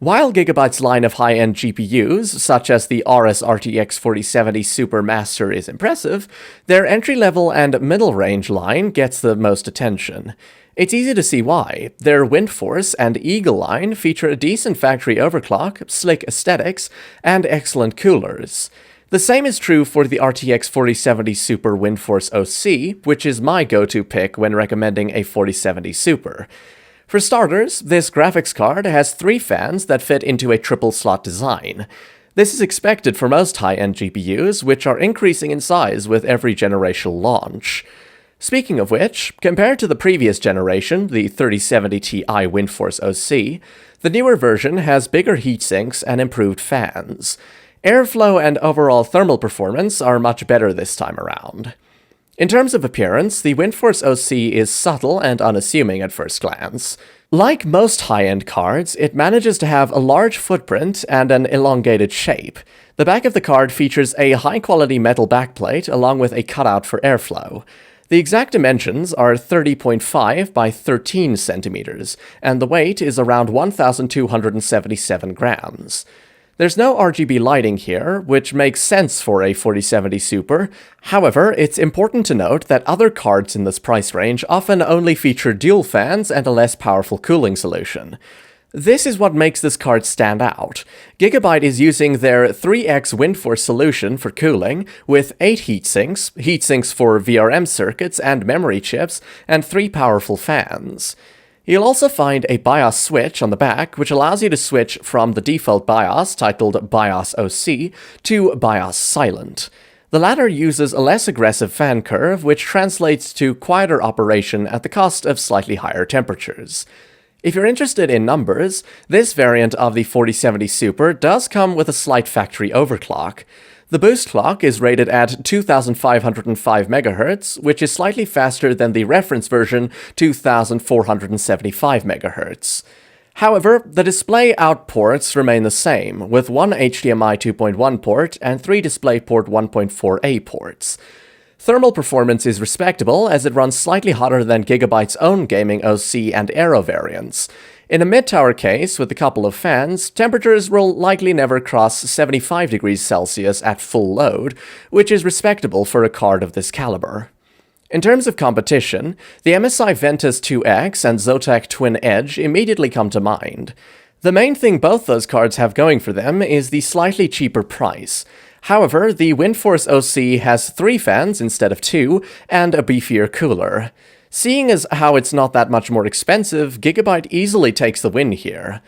While Gigabyte's line of high-end GPUs, such as the RTX 4070 Super Master, is impressive, their entry-level and middle-range line gets the most attention. It's easy to see why. Their WindForce and Eagle line feature a decent factory overclock, slick aesthetics, and excellent coolers. The same is true for the RTX 4070 Super WINDFORCE OC, which is my go-to pick when recommending a 4070 Super. For starters, this graphics card has 3 fans that fit into a triple-slot design. This is expected for most high-end GPUs, which are increasing in size with every generational launch. Speaking of which, compared to the previous generation, the 3070 Ti WindForce OC, the newer version has bigger heatsinks and improved fans. Airflow and overall thermal performance are much better this time around. In terms of appearance, the WindForce OC is subtle and unassuming at first glance. Like most high-end cards, it manages to have a large footprint and an elongated shape. The back of the card features a high-quality metal backplate along with a cutout for airflow. The exact dimensions are 30.5 by 13 centimeters, and the weight is around 1,277 grams. There's no RGB lighting here, which makes sense for a 4070 Super. However, it's important to note that other cards in this price range often only feature dual fans and a less powerful cooling solution. This is what makes this card stand out. Gigabyte is using their 3x WindForce solution for cooling, with 8 heatsinks for VRM circuits and memory chips, and 3 powerful fans. You'll also find a BIOS switch on the back, which allows you to switch from the default BIOS, titled BIOS OC, to BIOS Silent. The latter uses a less aggressive fan curve, which translates to quieter operation at the cost of slightly higher temperatures. If you're interested in numbers, this variant of the 4070 Super does come with a slight factory overclock. The boost clock is rated at 2505 MHz, which is slightly faster than the reference version 2475 MHz. However, the display out ports remain the same, with 1 HDMI 2.1 port and 3 DisplayPort 1.4a ports. Thermal performance is respectable, as it runs slightly hotter than Gigabyte's own gaming OC and Aero variants. In a mid-tower case with a couple of fans, temperatures will likely never cross 75 degrees Celsius at full load, which is respectable for a card of this caliber. In terms of competition, the MSI Ventus 2X and Zotac Twin Edge immediately come to mind. The main thing both those cards have going for them is the slightly cheaper price. However, the WindForce OC has 3 fans instead of 2, and a beefier cooler. Seeing as how it's not that much more expensive, Gigabyte easily takes the win here.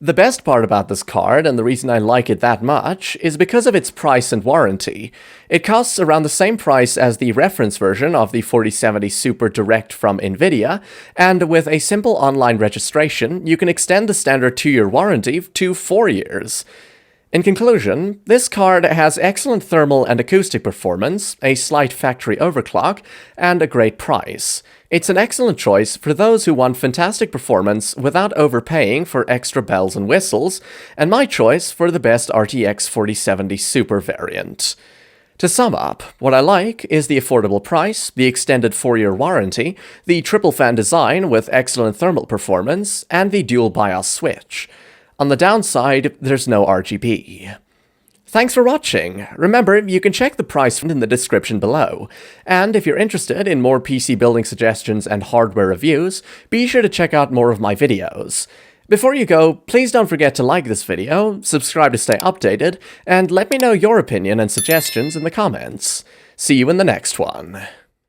The best part about this card, and the reason I like it that much, is because of its price and warranty. It costs around the same price as the reference version of the 4070 Super direct from Nvidia, and with a simple online registration, you can extend the standard 2-year warranty to 4 years. In conclusion, this card has excellent thermal and acoustic performance, a slight factory overclock, and a great price. It's an excellent choice for those who want fantastic performance without overpaying for extra bells and whistles, and my choice for the best RTX 4070 Super variant. To sum up, what I like is the affordable price, the extended 4-year warranty, the triple fan design with excellent thermal performance, and the dual BIOS switch. On the downside, there's no RGB. Thanks for watching. Remember, you can check the price in the description below. And if you're interested in more PC building suggestions and hardware reviews, be sure to check out more of my videos. Before you go, please don't forget to like this video, subscribe to stay updated, and let me know your opinion and suggestions in the comments. See you in the next one.